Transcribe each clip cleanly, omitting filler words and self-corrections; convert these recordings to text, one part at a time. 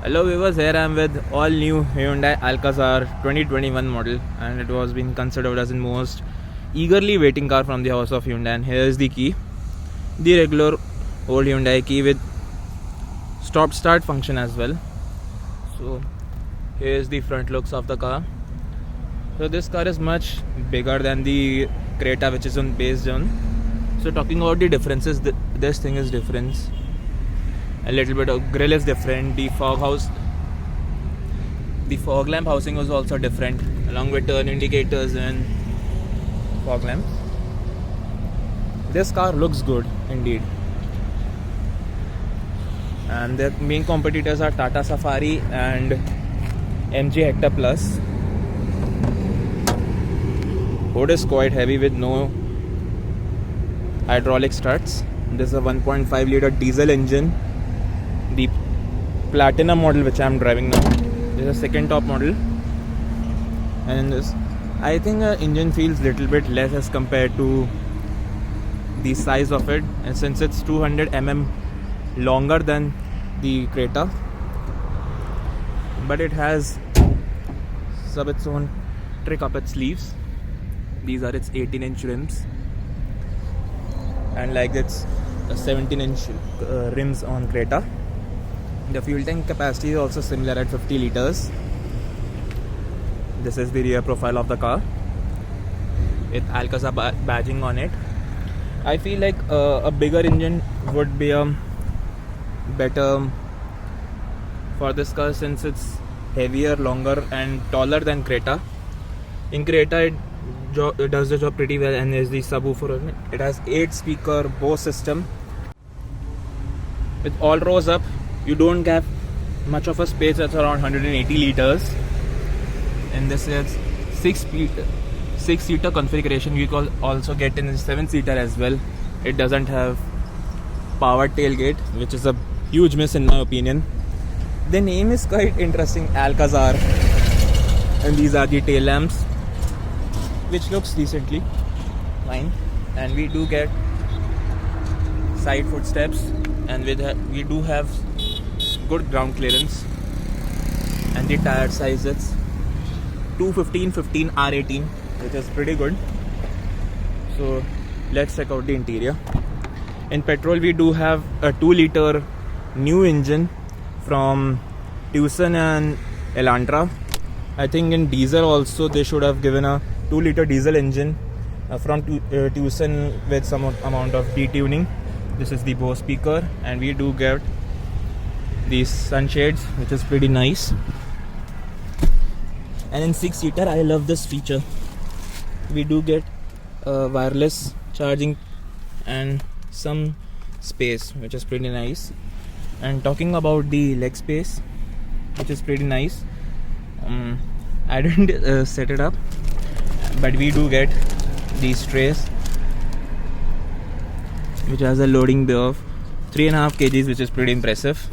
Hello viewers, here I am with all new Hyundai Alcazar 2021 model, and it was being considered as the most eagerly waiting car from the house of Hyundai. And here is the key, the regular old Hyundai key with stop start function as well. So here is the front looks of the car. So this car is much bigger than the Creta, which is based on. So talking about the differences, this thing is different. A little bit of grille is different. The fog lamp housing was also different, along with turn indicators and fog lamp. This car looks good indeed. And their main competitors are Tata Safari and MG Hector Plus. Hood is quite heavy with no hydraulic struts. This is a 1.5 liter diesel engine, the Platinum model which I am driving now. This is a second top model, and in this I think the engine feels little bit less as compared to the size of it, and since it's 200 mm longer than the Creta, but it has its own trick up its sleeves. These are its 18-inch rims, and like it's 17-inch rims on Creta. The fuel tank capacity is also similar at 50 liters. This is the rear profile of the car with Alcazar badging on it. I feel like a bigger engine would be better for this car, since it's heavier, longer and taller than Creta. In Creta it does the job pretty well, and there's the subwoofer on it. It has 8-speaker Bose system. With all rows up, you don't have much of a space. That's around 180 liters, and this is 6-seater configuration. You can also get in a 7-seater as well. It doesn't have power tailgate, which is a huge miss in my opinion. The name is quite interesting, Alcazar, and these are the tail lamps, which looks decently fine. And we do get side footsteps, and we do have good ground clearance. And the tire size is 215/15 R18, which is pretty good. So let's check out the interior. In petrol we do have a 2-liter new engine from Tucson and Elantra. I think in diesel also they should have given a 2-liter diesel engine from Tucson with some amount of detuning. This is the Bose speaker, and we do get these sunshades, which is pretty nice. And in 6-seater I love this feature. We do get wireless charging and some space, which is pretty nice. And talking about the leg space, which is pretty nice, I didn't set it up, but we do get these trays, which has a loading bay of 3.5 kgs, which is pretty impressive.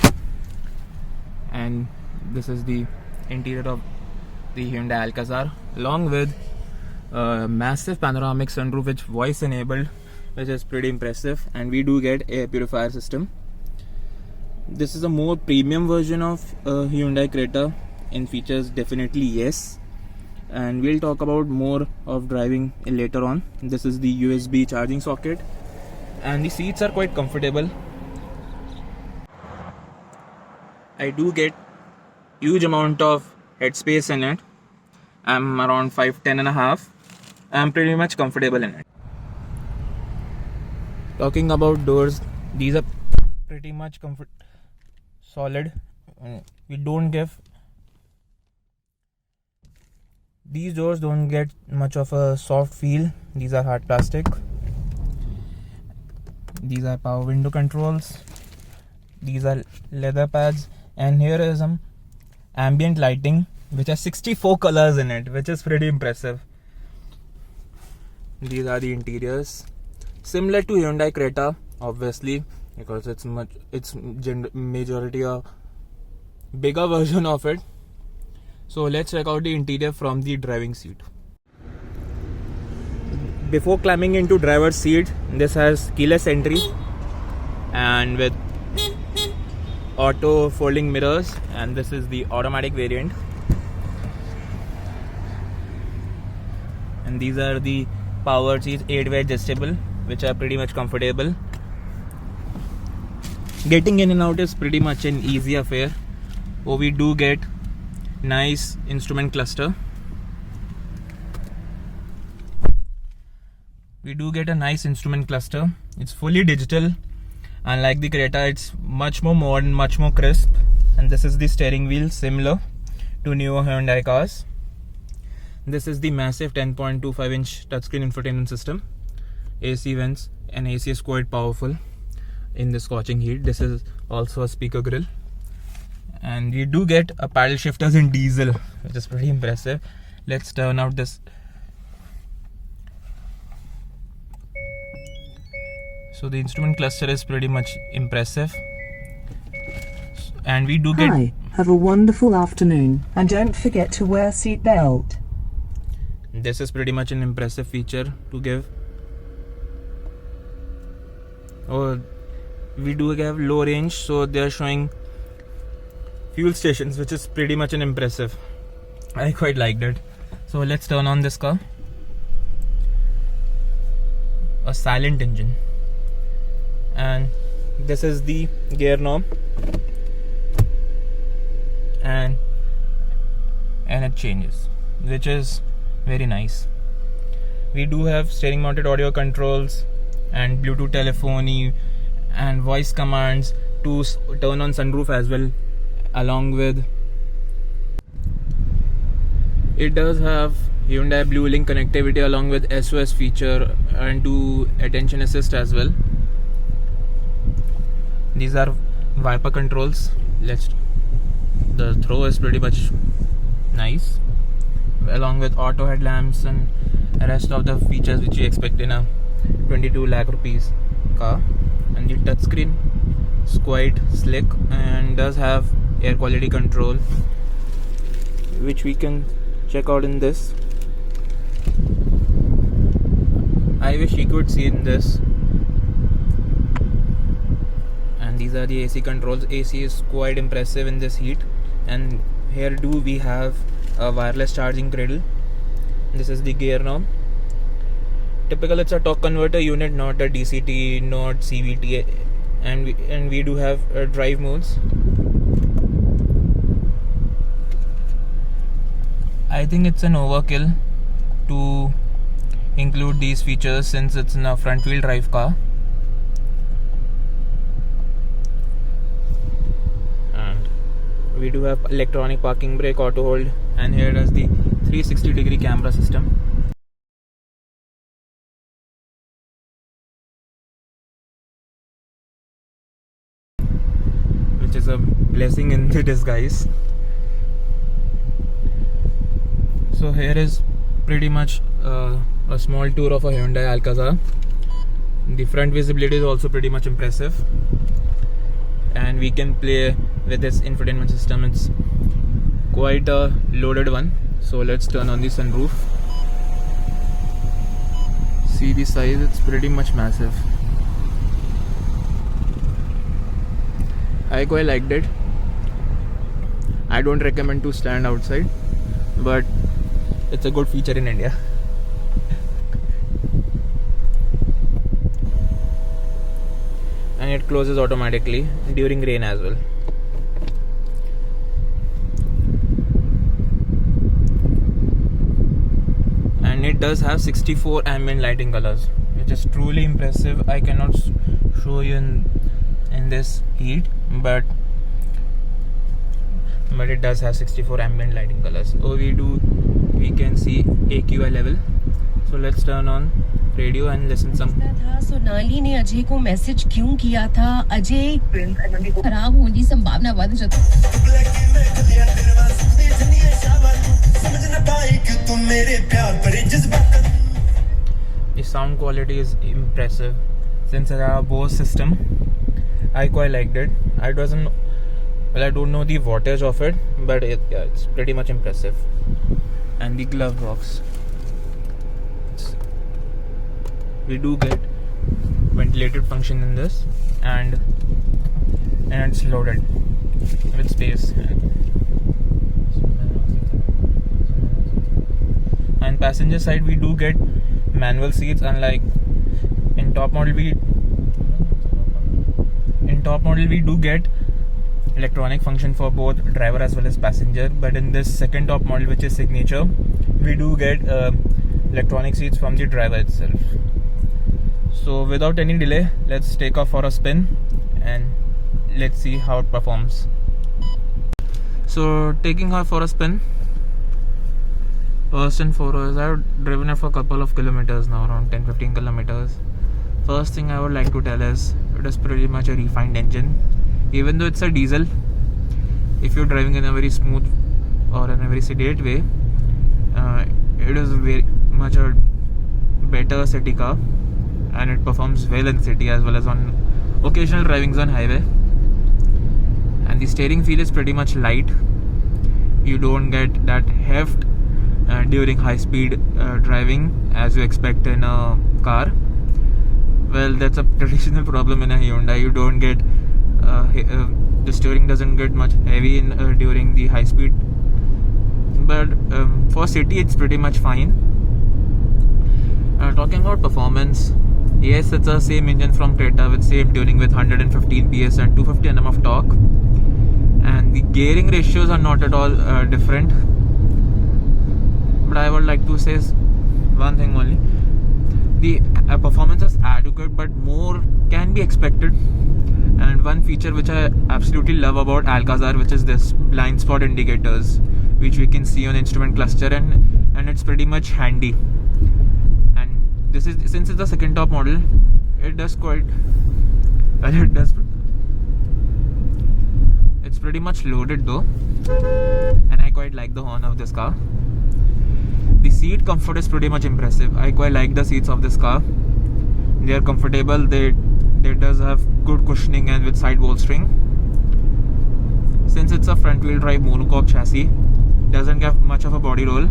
And this is the interior of the Hyundai Alcazar, along with a massive panoramic sunroof, which voice enabled, which is pretty impressive. And we do get air purifier system. This is a more premium version of Hyundai Creta. In features, definitely yes, and we'll talk about more of driving later on. This is the USB charging socket, and the seats are quite comfortable. I do get huge amount of headspace in it. I'm around 5'10" and a half. I'm pretty much comfortable in it. Talking about doors, these are pretty much solid. We don't give These doors don't get much of a soft feel. These are hard plastic. These are power window controls. These are leather pads, and here is some ambient lighting, which has 64 colors in it, which is pretty impressive. These are the interiors, similar to Hyundai Creta, obviously, because it's majority a bigger version of it. So let's check out the interior from the driving seat. Before climbing into driver's seat, this has keyless entry, and with auto folding mirrors, and this is the automatic variant. And these are the power seats, 8-way adjustable, which are pretty much comfortable. Getting in and out is pretty much an easy affair. Oh, we do get nice instrument cluster. We do get a nice instrument cluster. It's fully digital. Unlike the Creta, it's much more modern, much more crisp. And this is the steering wheel, similar to newer Hyundai cars. This is the massive 10.25-inch touchscreen infotainment system. AC vents, and AC is quite powerful in the scorching heat. This is also a speaker grill. And we do get a paddle shifters in diesel, which is pretty impressive. Let's turn out this. So the instrument cluster is pretty much impressive. And we do get... Hi, have a wonderful afternoon. And don't forget to wear seatbelt. This is pretty much an impressive feature to give. Oh, we do have low range, so they are showing fuel stations, which is pretty much an impressive. I quite liked it. So let's turn on this car. A silent engine. And this is the gear knob, and it changes, which is very nice. We do have steering mounted audio controls and Bluetooth telephony and voice commands to turn on sunroof as well. Along with it does have Hyundai Blue Link connectivity along with SOS feature and to attention assist as well. These are wiper controls. The throw is pretty much nice, along with auto headlamps and the rest of the features which you expect in a 22 lakh rupees car. And the touchscreen is quite slick and does have air quality control, which we can check out in this. I wish you could see in this. And these are the AC controls. AC is quite impressive in this heat. And here we have a wireless charging cradle. This is the gear knob. Typical, it's a torque converter unit, not a DCT, not CVT. And we do have drive modes. I think it's an overkill to include these features since it's in a front wheel drive car. And we do have electronic parking brake, auto hold, and here is the 360-degree camera system. Which is a blessing in disguise. So here is pretty much a small tour of a Hyundai Alcazar. The front visibility is also pretty much impressive, and we can play with this infotainment system. It's quite a loaded one. So let's turn on the sunroof. See the size, it's pretty much massive. I quite liked it. I don't recommend to stand outside, but it's a good feature in India. And it closes automatically during rain as well. And it does have 64 ambient lighting colors, which is truly impressive. I cannot show you in this heat, but it does have 64 ambient lighting colors. Oh, we can see AQI level. So let's turn on radio and listen some. Sonali ने अजय को message क्यों किया था? अजय खराब होने की संभावना बढ़ जाती है। The sound quality is impressive. Since it's a Bose system, I quite liked it. I don't know the wattage of it, but it's pretty much impressive. And the glove box. We do get ventilated function in this, and it's loaded. with space. And passenger side we do get manual seats, unlike in top model we do get electronic function for both driver as well as passenger, but in this second top model, which is Signature, we do get electronic seats from the driver itself. So without any delay, let's take off for a spin and let's see how it performs. So taking off for a spin, first and foremost, I've driven it for a couple of kilometers now, around 10-15 kilometers. First thing I would like to tell is it is pretty much a refined engine. Even though it's a diesel, if you're driving in a very smooth or in a very sedate way, it is very much a better city car, and it performs well in city as well as on occasional drivings on highway. And the steering feel is pretty much light. You don't get that heft during high speed driving as you expect in a car. Well, that's a traditional problem in a Hyundai. You don't get the steering doesn't get much heavy in during the high speed, but for city it's pretty much fine. Talking about performance, yes, it's the same engine from Creta with same tuning with 115 PS and 250 Nm of torque, and the gearing ratios are not at all different. But I would like to say one thing only: the performance is adequate, but more can be expected. And one feature which I absolutely love about Alcazar, which is this blind spot indicators, which we can see on instrument cluster, and it's pretty much handy. And this is, since it's the second top model, it does quite well. It's pretty much loaded though, and I quite like the horn of this car. The seat comfort is pretty much impressive. I quite like the seats of this car. They are comfortable. They does have good cushioning and with side bolstering. Since it's a front wheel drive monocoque chassis, doesn't have much of a body roll,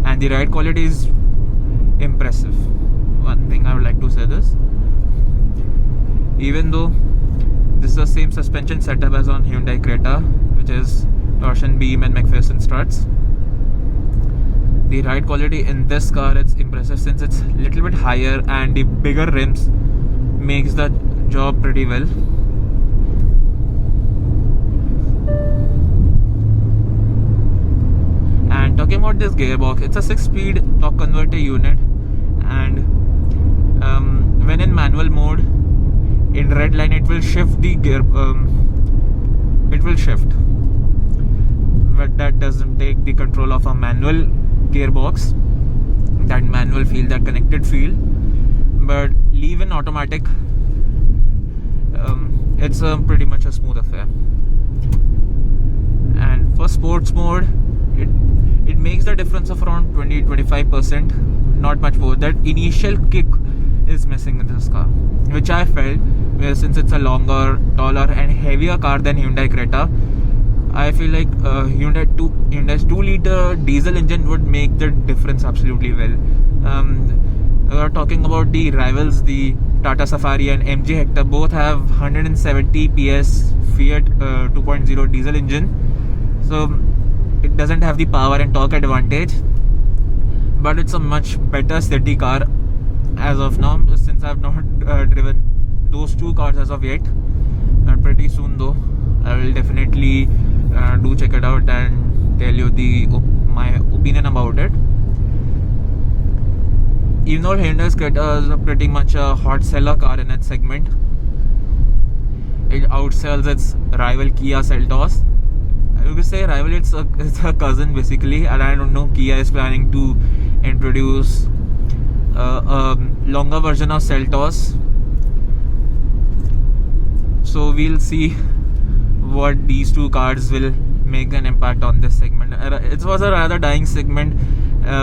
and the ride quality is impressive. One thing I would like to say this: even though this is the same suspension setup as on Hyundai Creta, which is torsion beam and McPherson struts, the ride quality in this car is impressive, since it's a little bit higher and the bigger rims makes the job pretty well. And talking about this gearbox, it's a 6-speed torque converter unit, and when in manual mode, in red line, it will shift the gear. It will shift, but that doesn't take the control of a manual gearbox. That manual feel, that connected feel. But leave in automatic, it's pretty much a smooth affair. And for sports mode, it makes the difference of around 20-25%, not much more. That initial kick is missing in this car, which I felt, where since it's a longer, taller and heavier car than Hyundai Creta, I feel like Hyundai's 2-liter diesel engine would make the difference absolutely well. We are talking about the rivals, the Tata Safari and MG Hector. Both have 170 PS Fiat 2.0 diesel engine, so it doesn't have the power and torque advantage, but it's a much better city car as of now, since I have not driven those two cars as of yet. Pretty soon though, I will definitely do check it out and tell you my opinion about it. Even though Hyundai's Creta is pretty much a hot seller car in its segment, it outsells its rival Kia Seltos. You could say rival, it's a cousin basically, and I don't know, Kia is planning to introduce a longer version of Seltos. So we'll see what these two cars will make an impact on this segment. It was a rather dying segment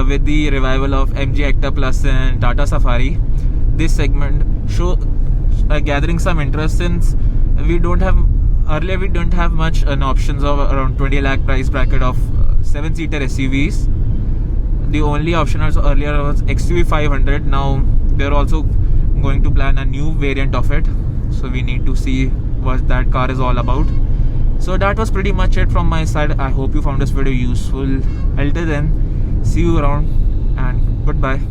with the revival of MG Hector Plus and Tata Safari. This segment gathering some interest, since we don't have much options of around 20 lakh price bracket of 7-seater SUVs. The only option earlier was XUV 500. Now they're also going to plan a new variant of it, so we need to see what that car is all about. So that was pretty much it from my side. I hope you found this video useful. Until then, see you around and goodbye.